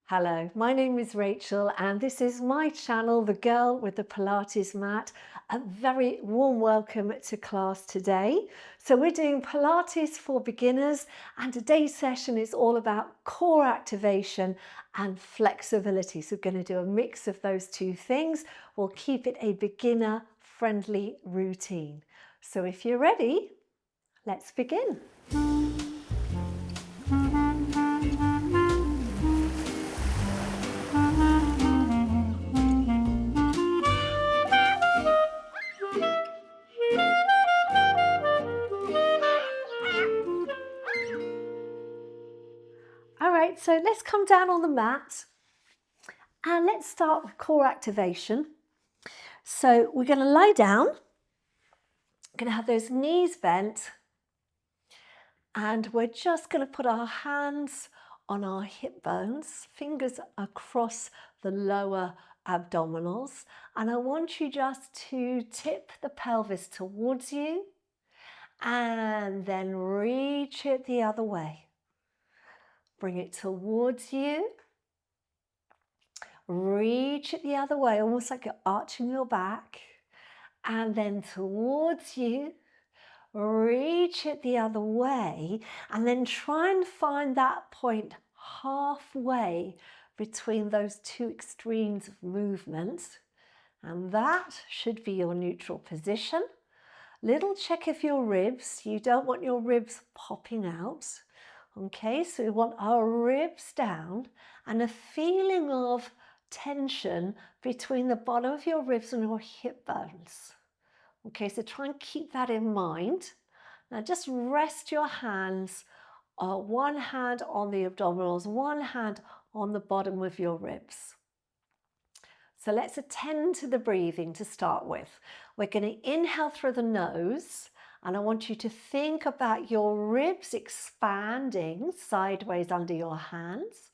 Hello, my name is Rachel and this is my channel, The Girl with the Pilates Mat. A very warm welcome to class today. So we're doing Pilates for beginners and today's session is all about core activation and flexibility. So we're going to do a mix of those two things. We'll keep it a beginner friendly routine. So if you're ready, let's begin. All right, so let's come down on the mat and let's start with core activation. So we're going to lie down, going to have those knees bent, and we're just going to put our hands on our hip bones, fingers across the lower abdominals, and I want you just to tip the pelvis towards you and then reach it the other way. Bring it towards you. Reach it the other way, almost like you're arching your back. And then towards you. Reach it the other way. And then try and find that point halfway between those two extremes of movement. And that should be your neutral position. Little check of your ribs. You don't want your ribs popping out. Okay, so we want our ribs down and a feeling of tension between the bottom of your ribs and your hip bones. Okay, so try and keep that in mind. Now just rest your hands, one hand on the abdominals, one hand on the bottom of your ribs. So let's attend to the breathing to start with. We're going to inhale through the nose. And I want you to think about your ribs expanding sideways under your hands.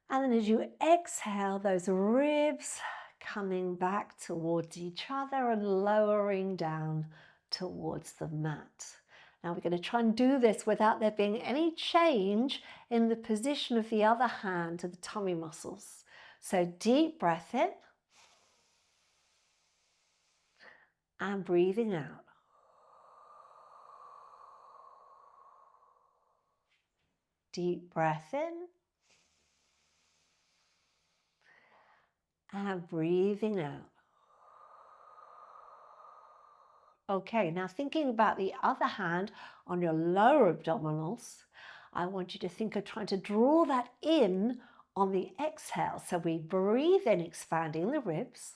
And then as you exhale, those ribs coming back towards each other and lowering down towards the mat. Now we're going to try and do this without there being any change in the position of the other hand to the tummy muscles. So deep breath in. And breathing out. Deep breath in. And breathing out. Okay, now thinking about the other hand on your lower abdominals, I want you to think of trying to draw that in on the exhale. So we breathe in, expanding the ribs.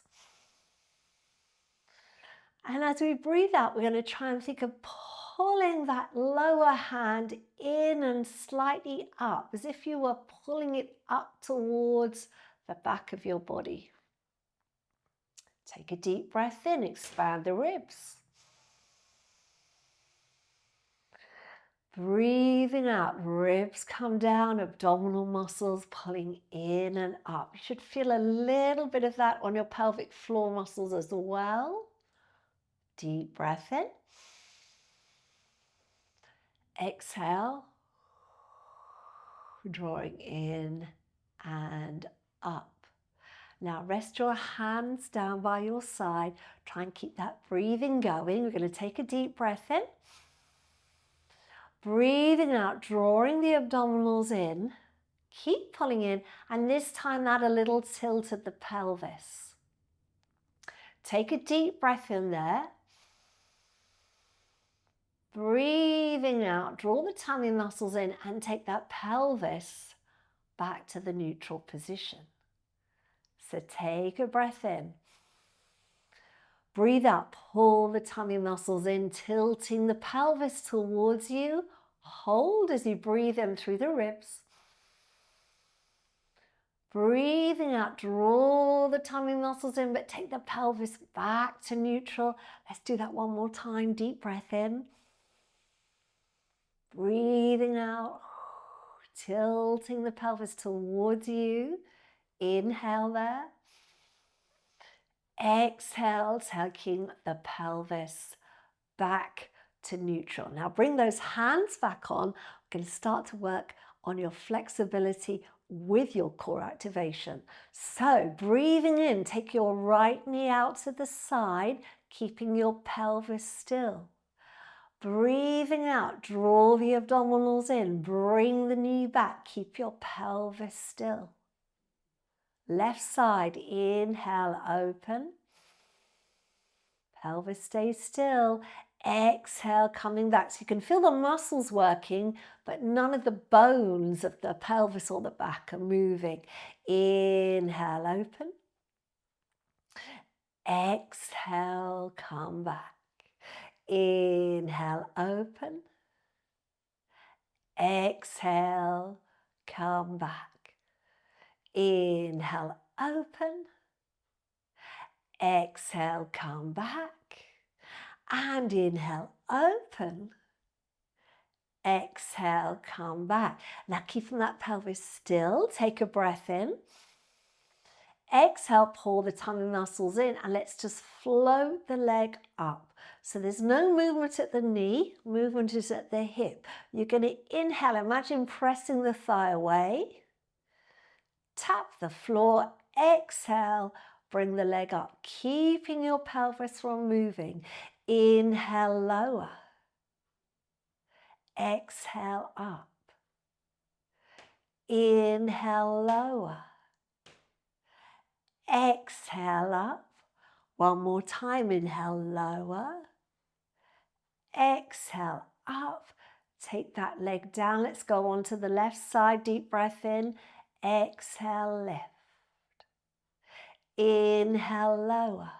And as we breathe out, we're going to try and think of pulling that lower hand in and slightly up, as if you were pulling it up towards the back of your body. Take a deep breath in, expand the ribs. Breathing out, ribs come down, abdominal muscles pulling in and up. You should feel a little bit of that on your pelvic floor muscles as well. Deep breath in. Exhale, drawing in and up. Now rest your hands down by your side. Try and keep that breathing going. We're going to take a deep breath in. Breathing out, drawing the abdominals in. Keep pulling in, and this time add a little tilt at the pelvis. Take a deep breath in there. Breathing out, draw the tummy muscles in and take that pelvis back to the neutral position. So take a breath in. Breathe out, pull the tummy muscles in, tilting the pelvis towards you. Hold as you breathe in through the ribs. Breathing out, draw the tummy muscles in, but take the pelvis back to neutral. Let's do that one more time. Deep breath in. Breathing out, tilting the pelvis towards you. Inhale there. Exhale, taking the pelvis back to neutral. Now bring those hands back on. We're going to start to work on your flexibility with your core activation. So breathing in, take your right knee out to the side, keeping your pelvis still. Breathing out, draw the abdominals in, bring the knee back, keep your pelvis still. Left side, inhale, open. Pelvis stays still. Exhale, coming back. So you can feel the muscles working, but none of the bones of the pelvis or the back are moving. Inhale, open. Exhale, come back. Inhale, open. Exhale, come back. Inhale, open. Exhale, come back. And inhale, open. Exhale, come back. Now keeping that pelvis still, take a breath in. Exhale, pull the tummy muscles in, and let's just float the leg up. So there's no movement at the knee, movement is at the hip. You're going to inhale, imagine pressing the thigh away. Tap the floor, exhale, bring the leg up, keeping your pelvis from moving. Inhale, lower. Exhale, up. Inhale, lower. Exhale, up. One more time, inhale, lower. Exhale, up. Take that leg down. Let's go on to the left side. Deep breath in. Exhale, lift. Inhale, lower.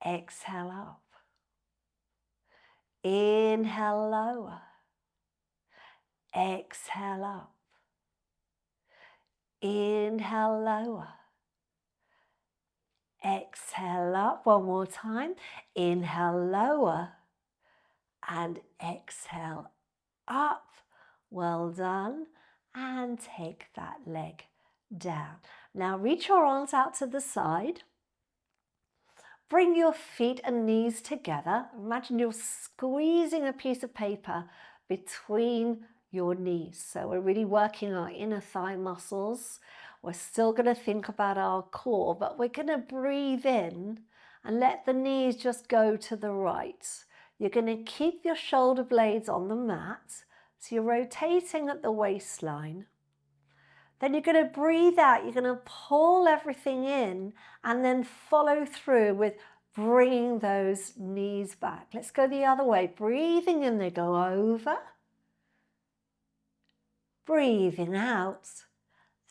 Exhale, up. Inhale, lower. Exhale, up. Inhale, lower. Exhale, up. One more time. Inhale, lower. And exhale, up. Well done. And take that leg down. Now reach your arms out to the side. Bring your feet and knees together. Imagine you're squeezing a piece of paper between your knees. So we're really working our inner thigh muscles. We're still going to think about our core, but we're going to breathe in and let the knees just go to the right. You're going to keep your shoulder blades on the mat. So you're rotating at the waistline. Then you're going to breathe out. You're going to pull everything in and then follow through with bringing those knees back. Let's go the other way. Breathing in, they go over. Breathing out,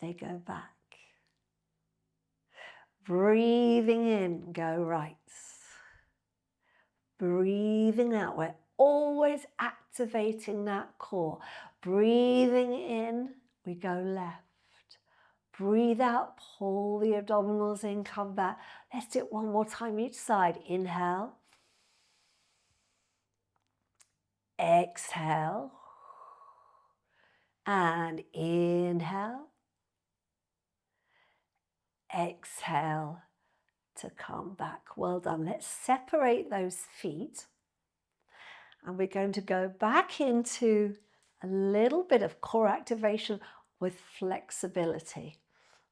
they go back. Breathing in, go right. Breathing out, we're always activating that core. Breathing in, we go left. Breathe out, pull the abdominals in, come back. Let's do it one more time each side. Inhale. Exhale. And inhale. Exhale to come back. Well done. Let's separate those feet. And we're going to go back into a little bit of core activation with flexibility.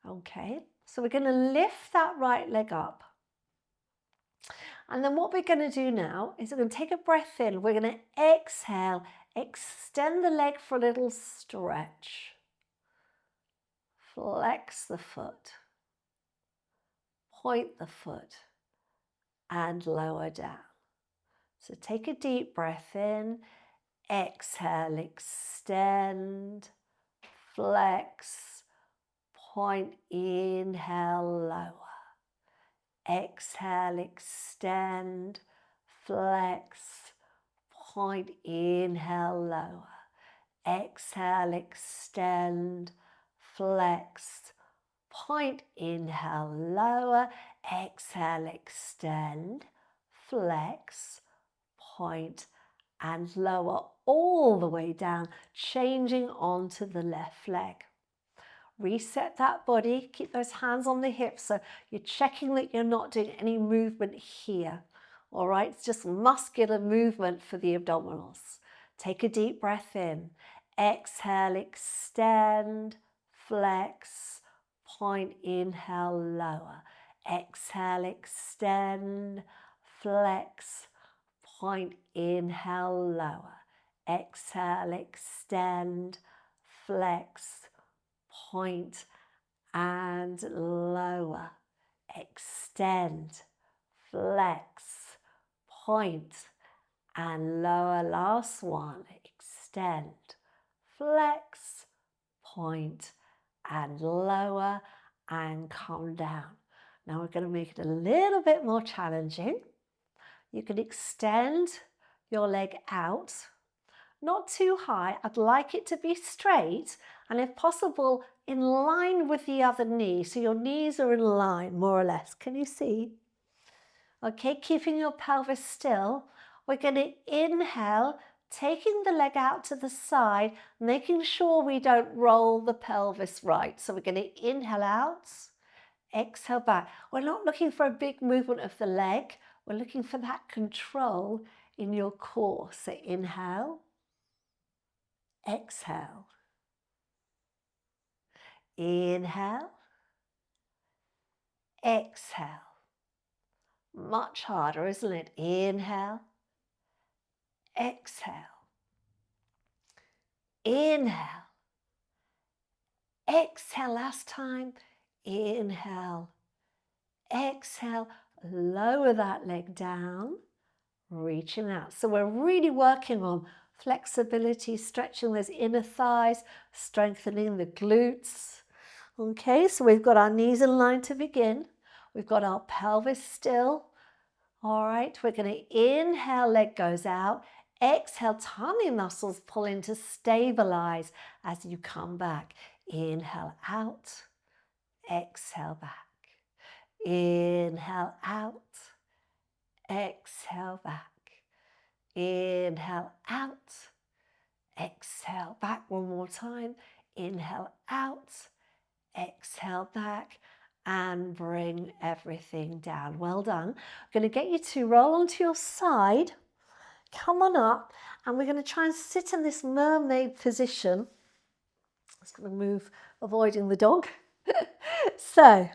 Okay, so we're going to lift that right leg up. And then what we're going to do now is we're going to take a breath in. We're going to exhale, extend the leg for a little stretch. Flex the foot. Point the foot and lower down. So take a deep breath in, exhale, extend, flex, point, inhale, lower. Exhale, extend, flex, point, inhale, lower. Exhale, extend, flex, point, inhale, lower. Exhale, extend, flex, point, and lower all the way down, changing onto the left leg. Reset that body, keep those hands on the hips so you're checking that you're not doing any movement here. All right, it's just muscular movement for the abdominals. Take a deep breath in, Exhale, extend, flex, point, inhale, lower. Exhale, extend, flex, point, inhale, lower. Exhale, extend, flex, point, and lower. Extend, flex, point, and lower. Last one. Extend, flex, point, and lower, and come down. Now we're going to make it a little bit more challenging. You can extend your leg out, not too high. I'd like it to be straight and if possible in line with the other knee. So your knees are in line more or less. Can you see? Okay, keeping your pelvis still. We're going to inhale, taking the leg out to the side, making sure we don't roll the pelvis right. So we're going to inhale out, exhale back. We're not looking for a big movement of the leg. We're looking for that control in your core. So inhale, exhale. Inhale, exhale. Much harder, isn't it? Inhale, exhale. Inhale, exhale. Last time. Inhale, exhale. Lower that leg down, reaching out. So we're really working on flexibility, stretching those inner thighs, strengthening the glutes. Okay, so we've got our knees in line to begin. We've got our pelvis still. All right, we're going to inhale, leg goes out. Exhale, tummy muscles pull in to stabilize as you come back. Inhale out, exhale back. Inhale out, exhale back. Inhale out, exhale back. One more time. Inhale out, exhale back, and bring everything down. Well done. I'm going to get you to roll onto your side. Come on up, and we're going to try and sit in this mermaid position. I'm just going to move, avoiding the dog. So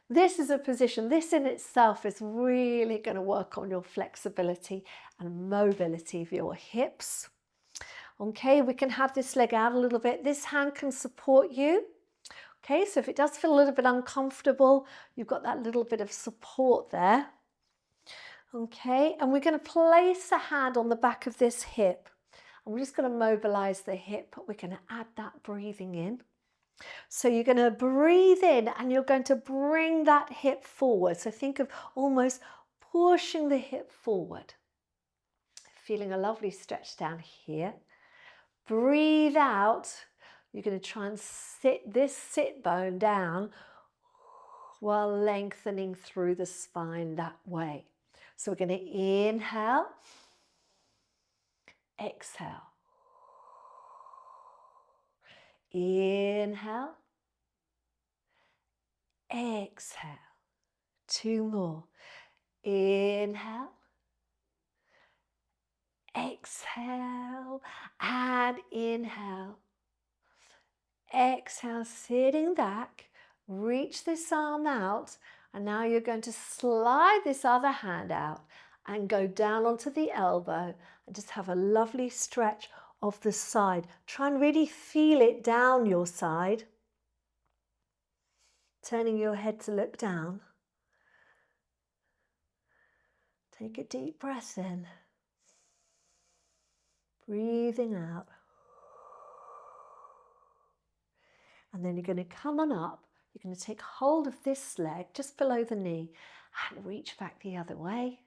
this is a position, this in itself is really going to work on your flexibility and mobility of your hips. Okay, we can have this leg out a little bit. This hand can support you. Okay, so if it does feel a little bit uncomfortable, you've got that little bit of support there. Okay, and we're going to place a hand on the back of this hip. And we're just going to mobilize the hip, but we're going to add that breathing in. So you're going to breathe in and you're going to bring that hip forward. So think of almost pushing the hip forward. Feeling a lovely stretch down here. Breathe out. You're going to try and sit this sit bone down while lengthening through the spine that way. So we're going to inhale, exhale. Inhale, exhale. Two more. Inhale, exhale, and inhale. Exhale, sitting back, reach this arm out, and now you're going to slide this other hand out and go down onto the elbow and just have a lovely stretch of the side. Try and really feel it down your side. Turning your head to look down. Take a deep breath in. Breathing out. And then you're going to come on up. You're going to take hold of this leg just below the knee and reach back the other way.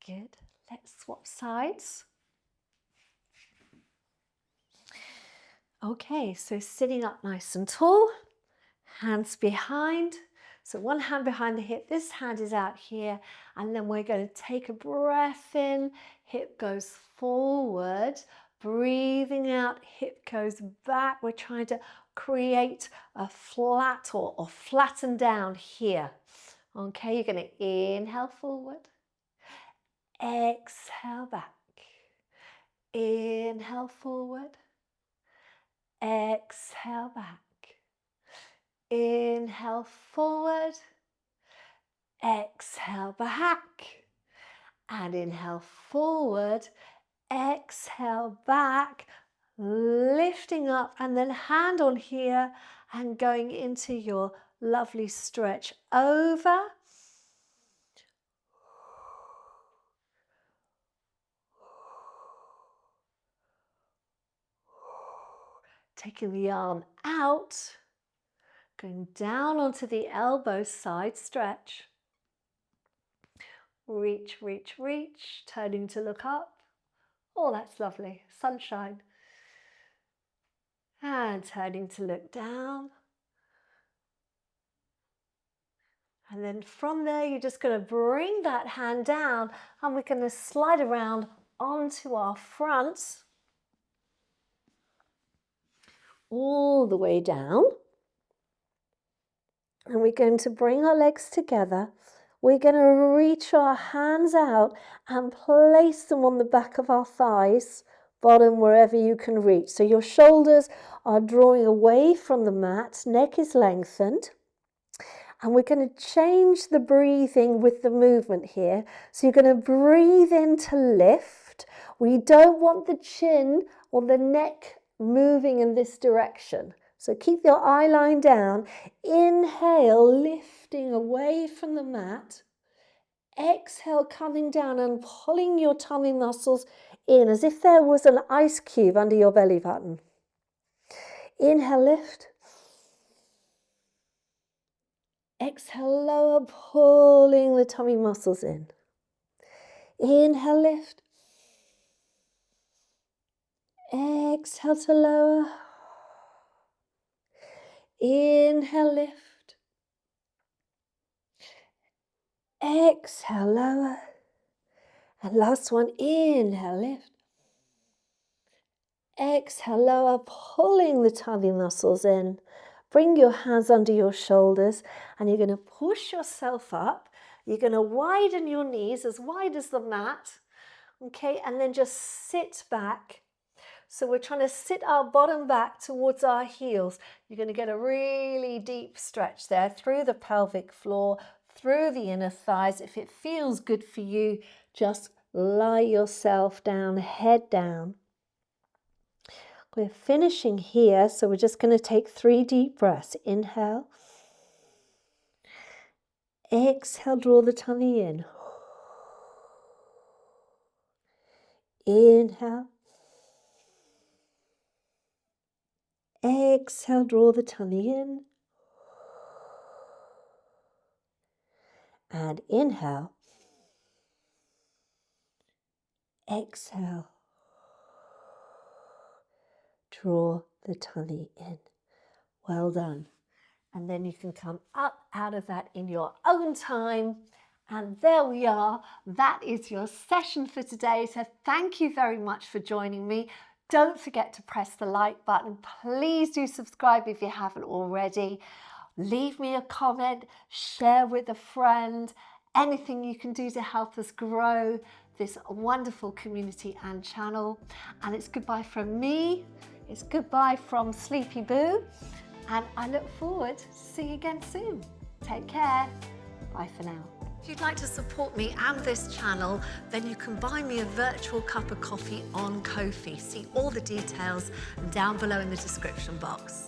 Good. Let's swap sides. Okay, so sitting up nice and tall, hands behind. So one hand behind the hip, this hand is out here, and then we're going to take a breath in, hip goes forward, breathing out, hip goes back. We're trying to create a flat or flatten down here. Okay, you're going to inhale forward, exhale back, inhale forward, exhale back, inhale forward, exhale back, and inhale forward, exhale back, lifting up, and then hand on here and going into your lovely stretch over. Taking the arm out, going down onto the elbow, side stretch. Reach, reach, reach, turning to look up. Oh, that's lovely, sunshine. And turning to look down. And then from there, you're just going to bring that hand down and we're going to slide around onto our front. All the way down. And we're going to bring our legs together. We're going to reach our hands out and place them on the back of our thighs, bottom, wherever you can reach. So your shoulders are drawing away from the mat, neck is lengthened. And we're going to change the breathing with the movement here. So you're going to breathe in to lift. We don't want the chin or the neck moving in this direction. So keep your eye line down. Inhale, lifting away from the mat. Exhale, coming down and pulling your tummy muscles in as if there was an ice cube under your belly button. Inhale, lift. Exhale, lower, pulling the tummy muscles in. Inhale, lift. Exhale to lower. Inhale, lift. Exhale, lower. And last one, inhale, lift. Exhale, lower, pulling the tummy muscles in. Bring your hands under your shoulders and you're going to push yourself up. You're going to widen your knees as wide as the mat. Okay, and then just sit back. So we're trying to sit our bottom back towards our heels. You're going to get a really deep stretch there through the pelvic floor, through the inner thighs. If it feels good for you, just lie yourself down, head down. We're finishing here, so we're just going to take 3 deep breaths. Inhale. Exhale, draw the tummy in. Inhale. Exhale, draw the tummy in. And inhale. Exhale. Draw the tummy in. Well done. And then you can come up out of that in your own time. And there we are. That is your session for today. So thank you very much for joining me. Don't forget to press the like button. Please do subscribe if you haven't already. Leave me a comment, share with a friend, anything you can do to help us grow this wonderful community and channel. And it's goodbye from me. It's goodbye from Sleepy Boo. And I look forward to seeing you again soon. Take care. Bye for now. If you'd like to support me and this channel, then you can buy me a virtual cup of coffee on Ko-fi. See all the details down below in the description box.